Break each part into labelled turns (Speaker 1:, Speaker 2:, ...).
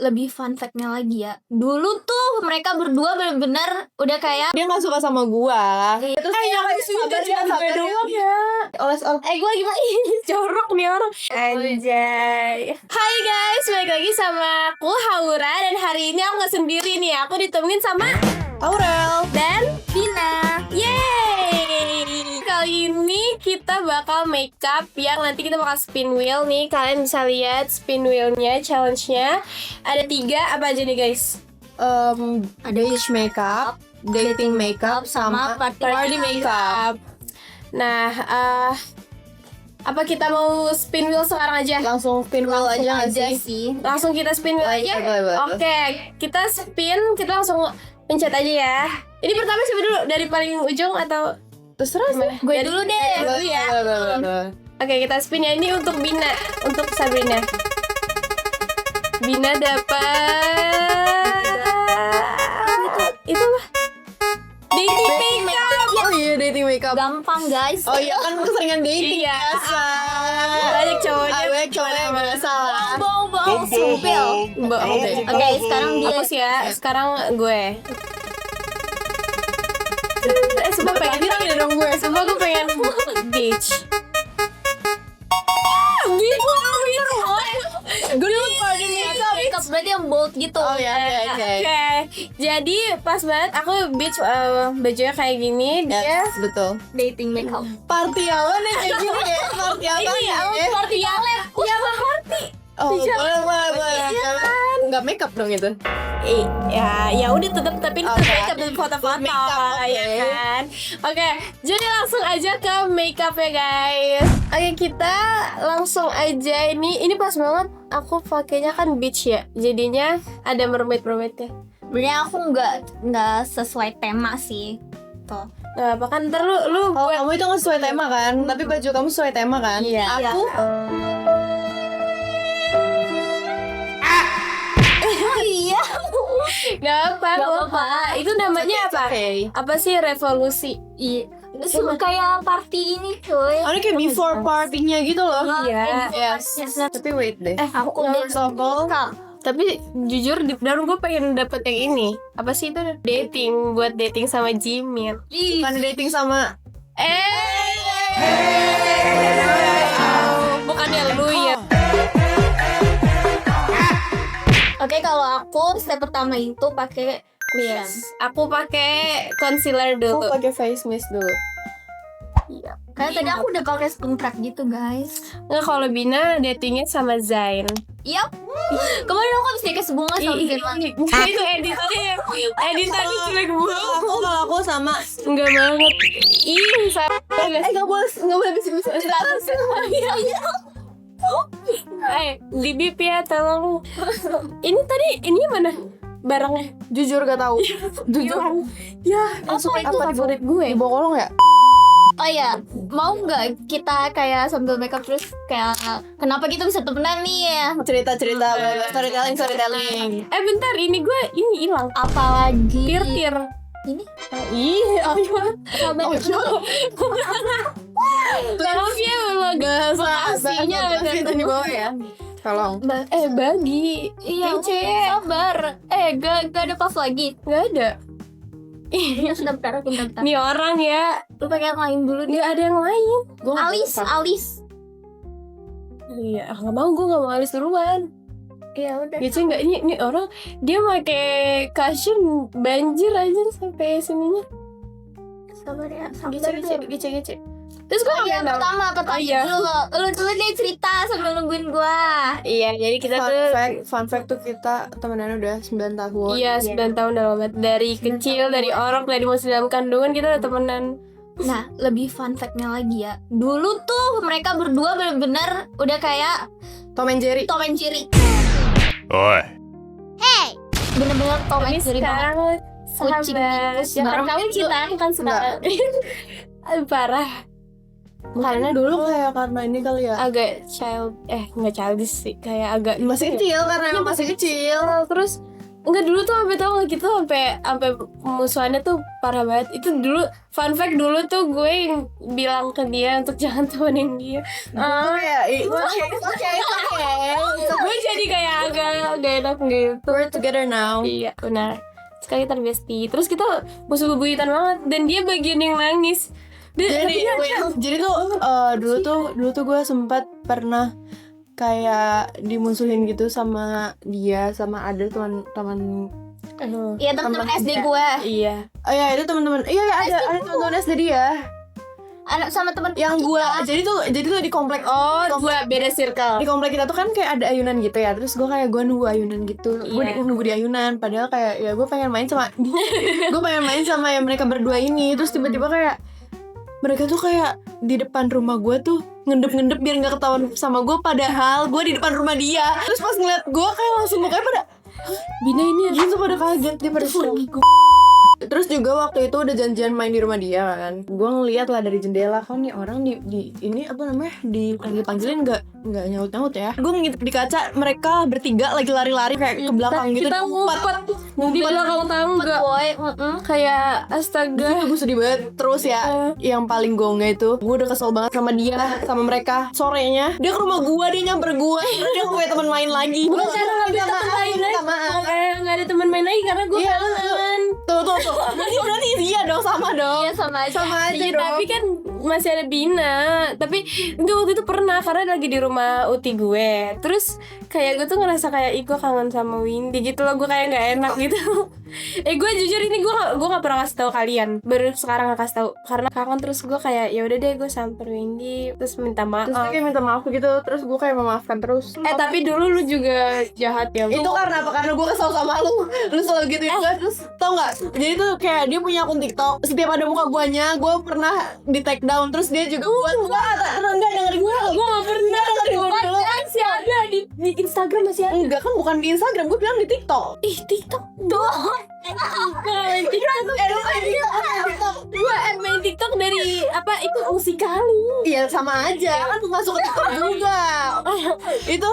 Speaker 1: lebih fun fact-nya lagi ya. Dulu tuh mereka berdua bener-bener udah kayak
Speaker 2: dia gak suka sama gua.
Speaker 1: Terus
Speaker 2: yang sabar ya.
Speaker 1: gue gimana?
Speaker 2: Jorok nih orang.
Speaker 1: Anjay.
Speaker 3: Hai guys, balik lagi sama aku Haura. Dan hari ini aku gak sendiri nih. Aku ditemenin sama
Speaker 2: Aurel
Speaker 3: dan
Speaker 1: Vina.
Speaker 3: yeay. Kali ini kita bakal makeup yang nanti kita bakal spin wheel nih. Kalian bisa lihat spin wheelnya, challenge-nya. Ada 3, apa aja nih guys?
Speaker 2: ada beach makeup, dating makeup, sama party makeup.
Speaker 3: Nah, apa kita mau spin wheel sekarang aja?
Speaker 2: Langsung spin wheel aja nggak sih?
Speaker 1: sih.
Speaker 3: Langsung kita spin wheel aja?
Speaker 2: boleh.
Speaker 3: Oke, kita spin, kita langsung pencet aja ya. Ini pertama siapa dulu? Dari paling ujung atau
Speaker 2: Terserah sih.
Speaker 1: Gue dulu deh.
Speaker 3: dulu ya?
Speaker 2: Boleh.
Speaker 3: Oke, kita spin ya. Ini untuk Bina, untuk Sabrina. Bina dapat itu apa? Dating makeup.
Speaker 2: Oh iya, dating makeup.
Speaker 1: Gampang guys.
Speaker 2: Oh iya, kan keseringan dating.
Speaker 3: Iya.
Speaker 2: Biasa.
Speaker 3: Banyak cowoknya.
Speaker 2: Banyak cowoknya biasa lah.
Speaker 1: Bohong sumpil. Oke, sekarang dia.
Speaker 3: Hapus ya. Sekarang gue. Sumpah pengen
Speaker 2: Ini dong gue.
Speaker 3: Sumpah gue pengen beach.
Speaker 1: Gue party makeup berarti yang bold gitu.
Speaker 2: Oh iya, oke.
Speaker 3: Oke, jadi pas banget aku beach bajunya kayak gini. Dia
Speaker 2: Yes, betul.
Speaker 1: Dating makeup.
Speaker 2: Party apa nih kayak gini ya? Party apa
Speaker 3: ini
Speaker 2: ya?
Speaker 3: party Alep. Ya apa party?
Speaker 2: Oh, boleh. Enggak makeup dong itu.
Speaker 3: Ya udah tapi ini
Speaker 2: Oke.
Speaker 3: makeup dan foto-foto
Speaker 2: Makeup, oke.
Speaker 3: ya kan. Oke, jadi langsung aja ke makeup ya guys. Oke, kita langsung aja ini pas banget aku pakainya kan beach ya. Jadinya ada mermaid-mermaidnya.
Speaker 1: Sebenarnya aku nggak sesuai tema sih. Tuh.
Speaker 3: Nah, apa kan ntar lu
Speaker 2: Oh, kamu itu nggak sesuai tema kan? Tapi baju kamu sesuai tema kan?
Speaker 3: Iya.
Speaker 2: Aku
Speaker 1: Iya.
Speaker 3: Gak apa-apa. Itu namanya apa?
Speaker 2: okay.
Speaker 3: Apa sih revolusi?
Speaker 1: Iya. Kayak party ini cuy.
Speaker 2: Ada kayak before party-nya gitu loh.
Speaker 3: Iya.
Speaker 2: Yes. Tapi wait deh.
Speaker 1: Aku
Speaker 2: First of all,
Speaker 3: Tapi jujur deep down gue pengen dapet yang ini. Apa sih itu? Dating, buat dating sama Jimin.
Speaker 2: bukan dating sama
Speaker 3: Bukannya lu ya.
Speaker 1: Oke, kalau aku step pertama itu pakai cushion.
Speaker 3: Aku pakai concealer
Speaker 2: aku
Speaker 3: dulu.
Speaker 2: pakai face mist dulu.
Speaker 1: Iya. Karena tadi aku udah pakai spoon crack gitu, guys.
Speaker 3: Nggak, kalau Bina datingnya sama Zain.
Speaker 1: Iya. Kemarin aku habis dikasih bunga sama Firman.
Speaker 3: Itu editornya jelek banget.
Speaker 2: Kalau aku sama
Speaker 3: Enggak banget. Ih,
Speaker 2: nggak boleh bisa
Speaker 3: Bibip ya, tolong. Ini tadi, ini mana barangnya?
Speaker 2: jujur gak tahu. Jujur.
Speaker 3: Ya,
Speaker 1: Apa itu?
Speaker 3: favorit gue.
Speaker 2: Di bawah kolong ya?
Speaker 1: Oh iya, mau nggak kita kayak sambil makeup terus kayak kenapa kita bisa temenan nih ya?
Speaker 2: Cerita storytelling.
Speaker 3: Bentar, ini gue hilang.
Speaker 1: Apalagi
Speaker 3: Tir.
Speaker 1: ini
Speaker 3: Ih, apa?
Speaker 1: sahabat
Speaker 3: Maaf ya, gak aslinya.
Speaker 2: Itu di bawah ya. Tolong.
Speaker 3: Bagi.
Speaker 1: Iya,
Speaker 3: Ece.
Speaker 1: sabar. Gak ada pas lagi.
Speaker 3: Gak ada.
Speaker 1: Iya, sudah bentar.
Speaker 3: Nih orang ya.
Speaker 1: Lu pakai yang lain dulu deh.
Speaker 3: Dia ada yang lain.
Speaker 1: Alis.
Speaker 3: Iya, gue gak mau alis duluan.
Speaker 1: Iya udah.
Speaker 3: Gitu enggak, ini orang dia pakai cushion banjir aja sampai sininya.
Speaker 1: Sabar ya.
Speaker 3: Gece. Terus gue
Speaker 1: Yang pertama
Speaker 3: iya.
Speaker 1: Lu dulu deh cerita sambil nungguin gua.
Speaker 3: Iya, jadi kita
Speaker 2: Fun fact tuh kita temenan udah 9 tahun.
Speaker 3: Iya, 9 tahun udah lama. Dari kecil, dari orang, dari masih dalam kandungan kita udah temenan.
Speaker 1: Nah, lebih fun fact-nya lagi ya. Dulu tuh mereka berdua bener-bener udah kayak
Speaker 2: Tom and Jerry.
Speaker 1: Tom and Jerry.
Speaker 4: Oi.
Speaker 1: Bener-bener Tom and
Speaker 3: Tapi
Speaker 1: Jerry banget.
Speaker 3: sekarang
Speaker 1: Kucing
Speaker 3: sahabat.
Speaker 1: tikus
Speaker 3: Jangan
Speaker 1: bareng
Speaker 3: kawin
Speaker 1: gitu.
Speaker 3: kita kan sekarang. Parah.
Speaker 2: Karena dulu kayak karena ini kali ya.
Speaker 3: Agak nggak childish sih, kayak agak
Speaker 2: Masih kecil karena emang masih kecil.
Speaker 3: Terus Enggak, dulu tuh sampai tau gak kita sampai musuhannya tuh parah banget. Itu dulu fun fact, dulu tuh gue yang bilang ke dia untuk jangan temenin dia.
Speaker 2: Kayak oke.
Speaker 3: Gue jadi kayak agak gak enak gitu.
Speaker 2: We're together now.
Speaker 3: Iya benar. Sekali kita bestie. Terus kita musuh bebuyutan banget. Dan dia bagian yang nangis.
Speaker 2: Jadi tuh dulu tuh gue sempat pernah kayak dimusuhin gitu sama dia, sama ada teman-teman.
Speaker 1: Iya, teman-teman SD gue.
Speaker 3: Iya.
Speaker 2: Oh ya, itu teman-teman. Iya, ada teman-teman SD dia.
Speaker 1: Anak sama teman
Speaker 2: Yang gue jadi tuh di komplek.
Speaker 3: Oh, gue beda circle.
Speaker 2: Di komplek kita tuh kan kayak ada ayunan gitu ya. Terus gue nunggu ayunan gitu. Gue
Speaker 3: Iya.
Speaker 2: nunggu di ayunan. Padahal kayak ya gue pengen main sama yang mereka berdua ini. Terus tiba-tiba kayak mereka tuh kayak di depan rumah gue tuh ngendep biar nggak ketahuan sama gue. Padahal gue di depan rumah dia. Terus pas ngeliat gue kayak langsung mukanya pada
Speaker 3: Bina ini
Speaker 2: gitu, pada kaget dia pada Terus juga waktu itu udah janjian main di rumah dia kan. Gue ngeliat lah dari jendela, kan nih orang di ini apa namanya dipanggilin nggak nyaut ya. Gue ngintip di kaca mereka bertiga lagi lari-lari kayak ke belakang gitu.
Speaker 3: Kita ngumpet di belakang tangga.
Speaker 1: boy.
Speaker 3: Kayak astaga.
Speaker 2: Gue sedih banget. Terus ya yang paling gongnya itu gue udah kesel banget sama dia, sama mereka. Sorenya dia ke rumah gue, dia nyamper gue. Dia punya teman main lagi.
Speaker 3: Bukan cara nggak bisa teman main lagi. Kayak nggak ada teman main lagi karena gue
Speaker 2: Iya,
Speaker 3: kangen.
Speaker 2: Tuh. Berarti iya dong, sama dong.
Speaker 1: Iya, sama aja.
Speaker 2: Sama aja
Speaker 3: Iya,
Speaker 2: dong.
Speaker 3: tapi kan masih ada Bina. Tapi enggak, waktu itu pernah karena lagi di rumah uti gue. Terus kayak gue tuh ngerasa kayak gue kangen sama Windy gitu loh. Gue kayak nggak enak gitu. Gue jujur ini gue nggak pernah kasih tahu kalian. Baru sekarang kasih tahu karena kangen. Terus gue kayak ya udah deh, gue samper Windy terus minta maaf.
Speaker 2: Terus dia kayak minta maaf gitu. Terus gue kayak memaafkan terus.
Speaker 3: Tapi dulu lu juga jahat ya.
Speaker 2: Itu karena apa? Karena gue kesel sama lu. Lu selalu gitu ya. Terus tau gak? Jadi tuh kayak dia punya akun TikTok. Setiap ada muka guanya, gue pernah di take down. Terus dia juga buat enggak dengerin gue.
Speaker 3: Gue gak pernah.
Speaker 2: Dengerin gue dulu.
Speaker 3: Masih ada di Instagram masih ada.
Speaker 2: Enggak, kan bukan di Instagram, gue bilang di TikTok.
Speaker 3: Ih, TikTok tuh. Main TikTok.
Speaker 2: Lu main TikTok.
Speaker 3: Gue main TikTok dari apa itu musikali.
Speaker 2: Iya sama aja, kan masuk ke TikTok juga. Itu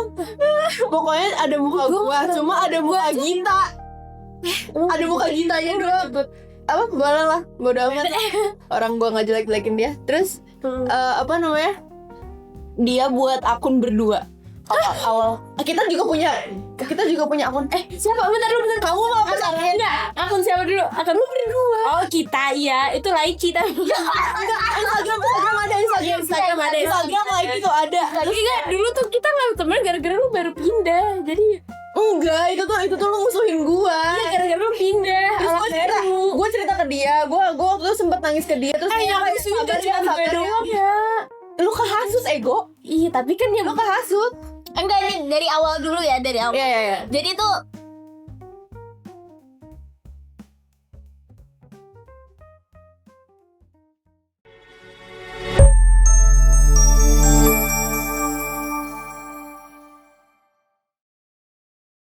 Speaker 2: pokoknya ada muka gue, cuma ada muka Gita. Ada muka Gitanya doang. Apa boleh lah, bodo amat. Orang gue nggak jelek-jelekin dia. Terus apa namanya? Dia buat akun berdua. Awal kita juga punya akun.
Speaker 3: Siapa? Bentar dulu.
Speaker 2: Kamu mau pesanin?
Speaker 3: Enggak, akun siapa dulu? Akun lu berdua. Oh, kita ya. Itu Laici tapi.
Speaker 2: Instagram ada.
Speaker 3: Instagram ada.
Speaker 2: Instagram like itu ada.
Speaker 3: Enggak, dulu tuh kita nggak teman gara-gara lu baru pindah. Jadi
Speaker 2: Enggak, itu tuh lu musuhin gua.
Speaker 3: iya gara-gara lu pindah.
Speaker 2: Terus gue cerita ke dia, gue waktu itu sempet nangis ke dia. Terus dia kayak sabar ya. Lu kehasut ego.
Speaker 3: Iya, tapi kan yang
Speaker 2: Lu kehasut.
Speaker 1: Enggak, ini dari awal dulu ya, dari awal.
Speaker 2: Iya.
Speaker 1: Jadi tuh